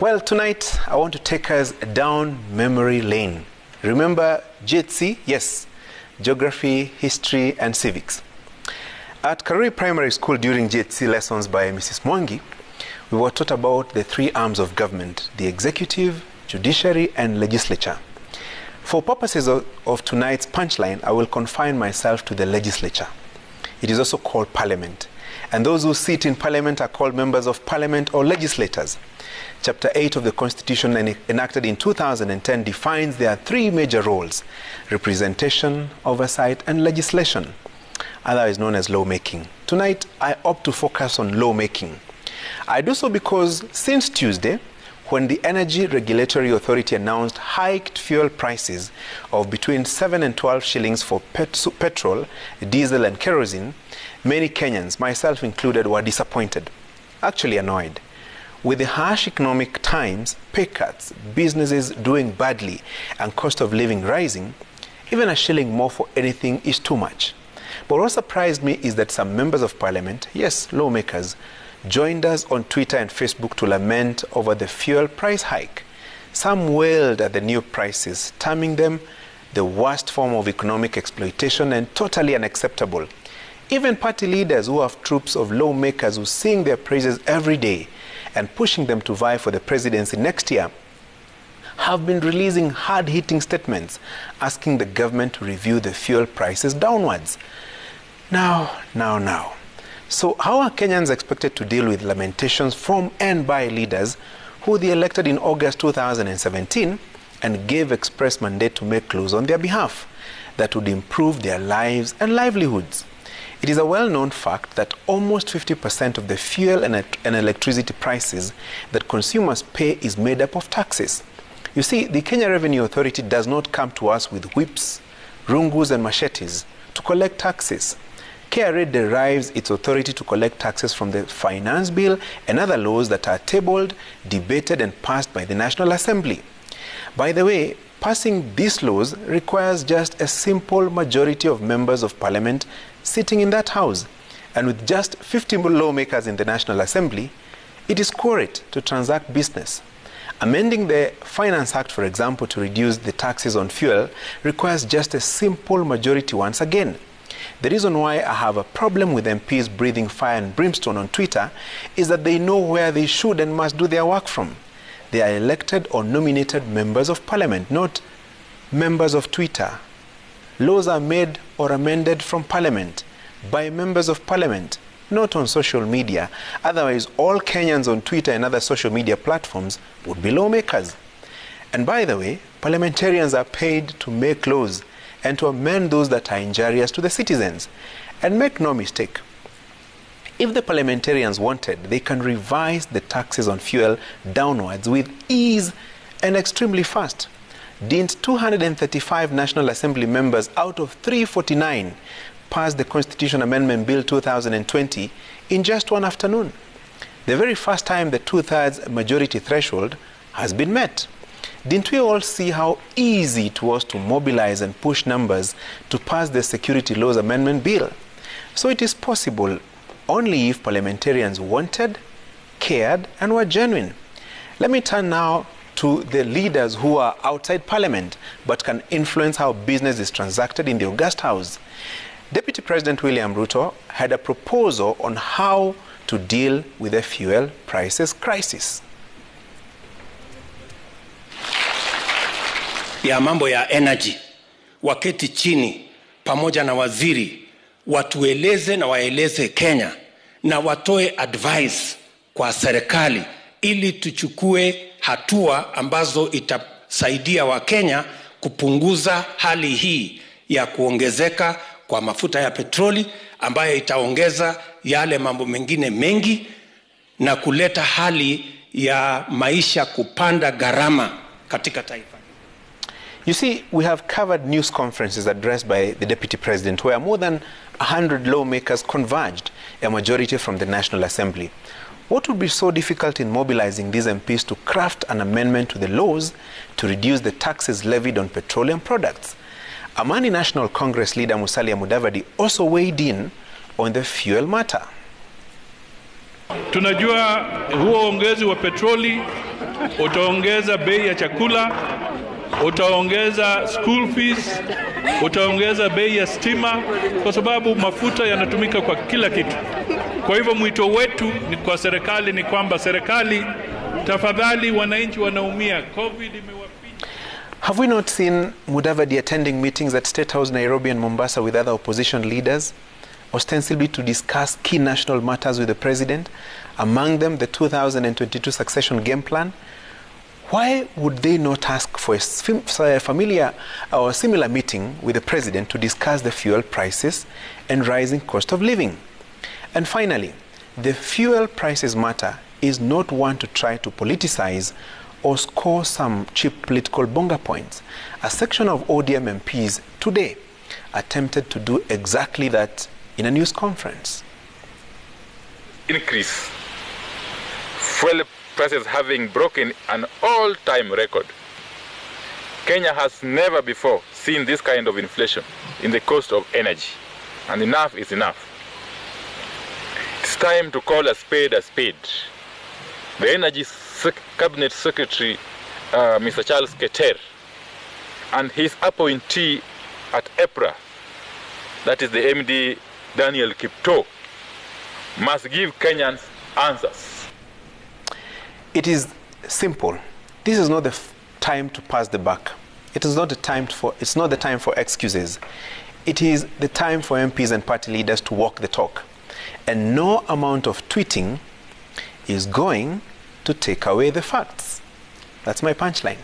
Well, tonight I want to take us down memory lane. Remember GHC? Yes, Geography, History and Civics. At Gachuri Primary School during GHC lessons by Mrs. Mwangi, we were taught about the three arms of government: the executive, judiciary and legislature. For purposes of tonight's punchline, I will confine myself to the legislature. It is also called parliament. And those who sit in parliament are called members of parliament or legislators. Chapter 8 of the Constitution, enacted in 2010, defines there are three major roles: representation, oversight, and legislation, otherwise known as lawmaking. Tonight, I opt to focus on lawmaking. I do so because since Tuesday, when the Energy Regulatory Authority announced hiked fuel prices of between 7 and 12 shillings for petrol, diesel, and kerosene, many Kenyans, myself included, were disappointed, actually annoyed. With the harsh economic times, pay cuts, businesses doing badly, and cost of living rising, even a shilling more for anything is too much. But what surprised me is that some members of parliament, yes, lawmakers, joined us on Twitter and Facebook to lament over the fuel price hike. Some wailed at the new prices, terming them the worst form of economic exploitation and totally unacceptable. Even party leaders who have troops of lawmakers who sing their praises every day and pushing them to vie for the presidency next year have been releasing hard-hitting statements asking the government to review the fuel prices downwards. Now. So how are Kenyans expected to deal with lamentations from and by leaders who they elected in August 2017 and gave express mandate to make laws on their behalf that would improve their lives and livelihoods? It is a well-known fact that almost 50% of the fuel and electricity prices that consumers pay is made up of taxes. You see, the Kenya Revenue Authority does not come to us with whips, rungus and machetes to collect taxes. KRA derives its authority to collect taxes from the finance bill and other laws that are tabled, debated and passed by the National Assembly. By the way, passing these laws requires just a simple majority of members of parliament sitting in that house. And with just 50 lawmakers in the National Assembly, it is quorate to transact business. Amending the Finance Act, for example, to reduce the taxes on fuel requires just a simple majority once again. The reason why I have a problem with MPs breathing fire and brimstone on Twitter is that they know where they should and must do their work from. They are elected or nominated members of parliament, not members of Twitter. Laws are made or amended from parliament by members of parliament, not on social media. Otherwise, all Kenyans on Twitter and other social media platforms would be lawmakers. And by the way, parliamentarians are paid to make laws and to amend those that are injurious to the citizens. And make no mistake, if the parliamentarians wanted, they can revise the taxes on fuel downwards with ease and extremely fast. Didn't 235 National Assembly members out of 349 pass the Constitution Amendment Bill 2020 in just one afternoon? The very first time the two-thirds majority threshold has been met. Didn't we all see how easy it was to mobilize and push numbers to pass the Security Laws Amendment Bill? So it is possible only if parliamentarians wanted, cared, and were genuine. Let me turn now to the leaders who are outside parliament but can influence how business is transacted in the August House. Deputy President William Ruto had a proposal on how to deal with the fuel prices crisis. Ya mambo ya energy, waketi chini pamoja na waziri watueleze na waeleze Kenya na watoe advice kwa serikali ili tuchukue hatua ambazo itasaidia wa Kenya kupunguza hali hii ya kuongezeka kwa mafuta ya petroli ambayo itaongeza yale mambo mengine mengi na kuleta hali ya maisha kupanda gharama katika taifa. You see, we have covered news conferences addressed by the Deputy President where more than 100 lawmakers converged, a majority from the National Assembly. What would be so difficult in mobilizing these MPs to craft an amendment to the laws to reduce the taxes levied on petroleum products? Amani National Congress leader Musalia Mudavadi also weighed in on the fuel matter. Tunajua huo ongezi wa petroli utaongeza bei ya chakula, utaongeza school fees, utaongeza bei ya stima, kwa sababu mafuta yanatumika kwa kila kitu. Kwa hivyo mwito wetu ni kwa serikali ni kwamba serikali, tafadhali, wananchi wanaumia, COVID imewafinya. Have we not seen Mudavadi attending meetings at State House Nairobi and Mombasa with other opposition leaders, ostensibly to discuss key national matters with the president, among them the 2022 succession game plan? Why would they not ask for a familiar or similar meeting with the president to discuss the fuel prices and rising cost of living? And finally, the fuel prices matter is not one to try to politicize or score some cheap political bonga points. A section of ODM MPs today attempted to do exactly that in a news conference. Increase. Fuel prices having broken an all-time record. Kenya has never before seen this kind of inflation in the cost of energy, and enough is enough. It's time to call a spade a spade. The Energy Cabinet Secretary, Mr. Charles Keter, and his appointee at EPRA, that is the MD Daniel Kipto, must give Kenyans answers. It is simple. This is not the time to pass the buck. It is not the time it's not the time for excuses. It is the time for MPs and party leaders to walk the talk. And no amount of tweeting is going to take away the facts. That's my punchline.